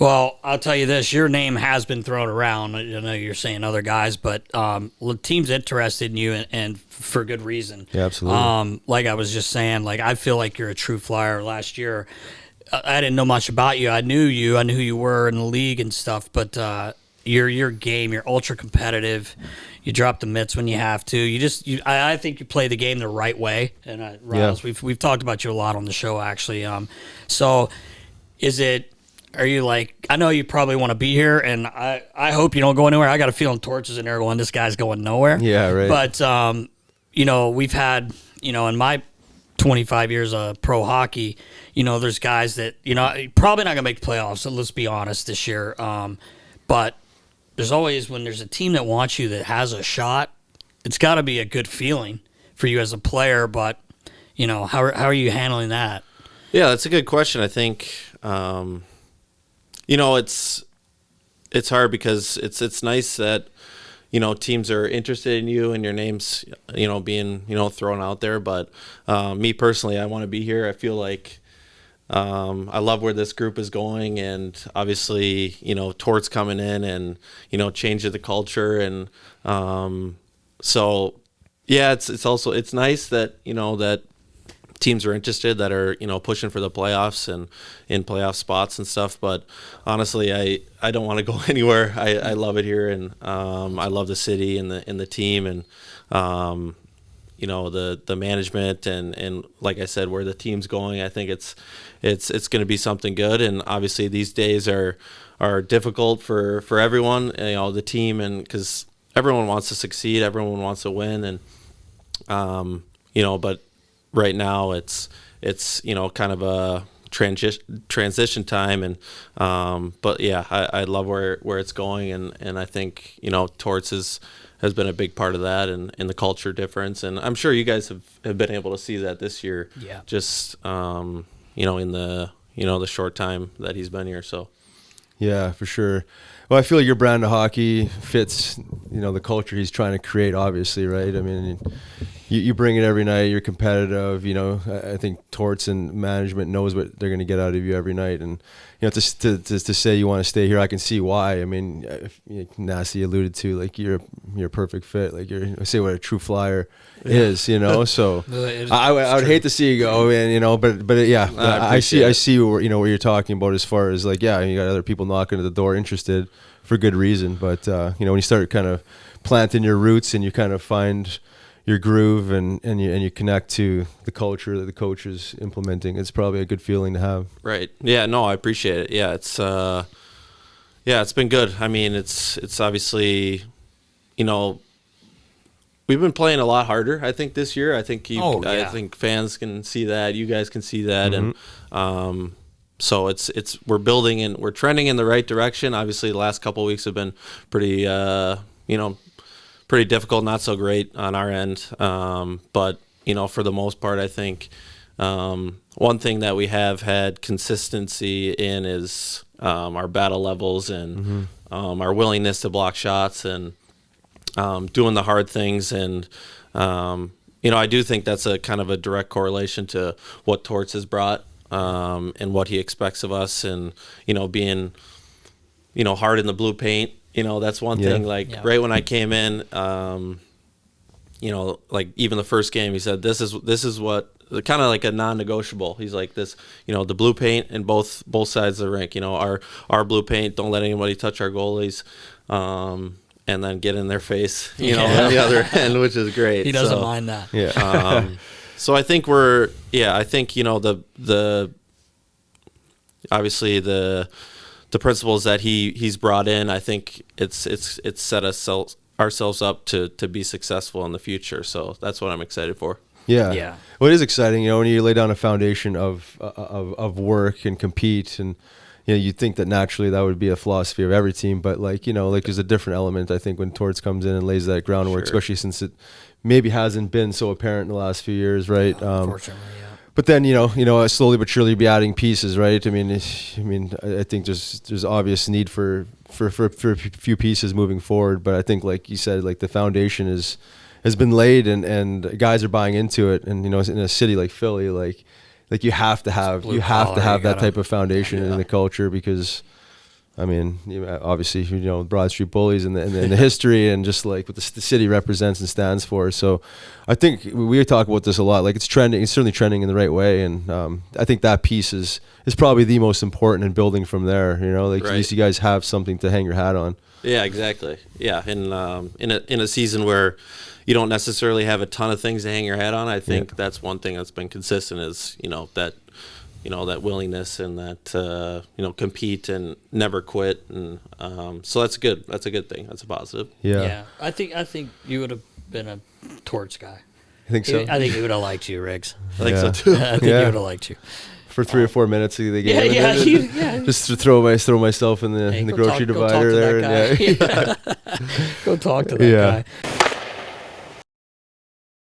Well, I'll tell you this: your name has been thrown around. I know you're saying other guys, but the team's interested in you, and for good reason. Yeah, absolutely. Like I was just saying, like I feel like you're a true flyer. Last year, I didn't know much about you. I knew you. I knew who you were in the league and stuff. But your game, you're ultra competitive. You drop the mitts when you have to. I think you play the game the right way. And Riles, we've talked about you a lot on the show actually. So is it? Are you like, I know you probably want to be here, and I hope you don't go anywhere. I got a feeling Torch is in there going, this guy's going nowhere. Yeah, right. But, we've had, in my 25 years of pro hockey, there's guys that, probably not going to make the playoffs, so let's be honest this year. But there's always, when there's a team that wants you that has a shot, it's got to be a good feeling for you as a player. But, how are you handling that? Yeah, that's a good question. I think, it's hard because it's nice that, teams are interested in you and your name's, being, thrown out there. But me personally, I want to be here. I feel like I love where this group is going. And obviously, Tort's coming in and, changing the culture. And so, yeah, it's nice that, that teams are interested that are pushing for the playoffs and in playoff spots and stuff. But honestly, I don't want to go anywhere. I love it here, and I love the city and the team, and the management and like I said, where the team's going. I think it's going to be something good. And obviously these days are difficult for everyone, the team, and because everyone wants to succeed, everyone wants to win, and but right now it's kind of a transition time, and but yeah, I love where it's going, and I think Torts has been a big part of that, and the culture difference, and I'm sure you guys have been able to see that this year. Yeah. Just in the the short time that he's been here. So Yeah, for sure. Well, I feel like your brand of hockey fits, the culture he's trying to create, obviously, right? I mean, you bring it every night. You're competitive. I think Torts and management knows what they're going to get out of you every night. And, to say you want to stay here, I can see why. I mean, Nasty alluded to, like, you're a perfect fit. Like, say what a true flyer is, So I would hate to see you go, and but yeah, I see what you're talking about as far as, like, yeah, you got other people knocking at the door, interested for good reason. But when you start kind of planting your roots and you kind of find your groove and you connect to the culture that the coach is implementing, it's probably a good feeling to have. Right. Yeah. No, I appreciate it. Yeah. It's been good. I mean, it's obviously, we've been playing a lot harder, I think, this year. I think I think fans can see that. You guys can see that. Mm-hmm. And so we're building and we're trending in the right direction. Obviously, the last couple of weeks have been pretty, pretty difficult, not so great on our end. But, for the most part, I think one thing that we have had consistency in is our battle levels and our willingness to block shots and doing the hard things. And, I do think that's a kind of a direct correlation to what Torts has brought and what he expects of us, and, being, hard in the blue paint. That's one thing. Like, right when I came in, like, even the first game, he said, this is what kind of like a non-negotiable. He's like, this, the blue paint in both sides of the rink, our blue paint, don't let anybody touch our goalies, and then get in their face, on the other end, which is great. He doesn't mind that. Yeah. So I think the obviously the principles that he's brought in, I think it's set ourselves up to be successful in the future. So that's what I'm excited for. Yeah. Well, it is exciting, when you lay down a foundation of work and compete, and you'd think that naturally that would be a philosophy of every team, but like there's a different element, I think, when Torts comes in and lays that groundwork, Sure. especially since it maybe hasn't been so apparent in the last few years, right? Unfortunately, yeah. But then slowly but surely be adding pieces, right? I mean, I think there's obvious need for a few pieces moving forward. But I think, like you said, like the foundation has been laid, and guys are buying into it. And in a city like Philly, like you have to have that type of foundation in the culture, because I mean, obviously, Broad Street Bullies and the history and just like what the city represents and stands for. So I think we talk about this a lot. Like, it's trending. It's certainly trending in the right way. And I think that piece is probably the most important in building from there. Like, at least you guys have something to hang your hat on. Yeah, exactly. Yeah. And in a season where you don't necessarily have a ton of things to hang your hat on, I think that's one thing that's been consistent is, that willingness and that compete and never quit, and so that's good. That's a good thing. That's a positive. Yeah. I think you would have been a Torts guy. I think so. I think he would have liked you, Riggs. I think so too. I think he would have liked you for 3 or 4 minutes of the game. Just to throw myself in the grocery divider there. Go talk to that guy. Go talk to that guy.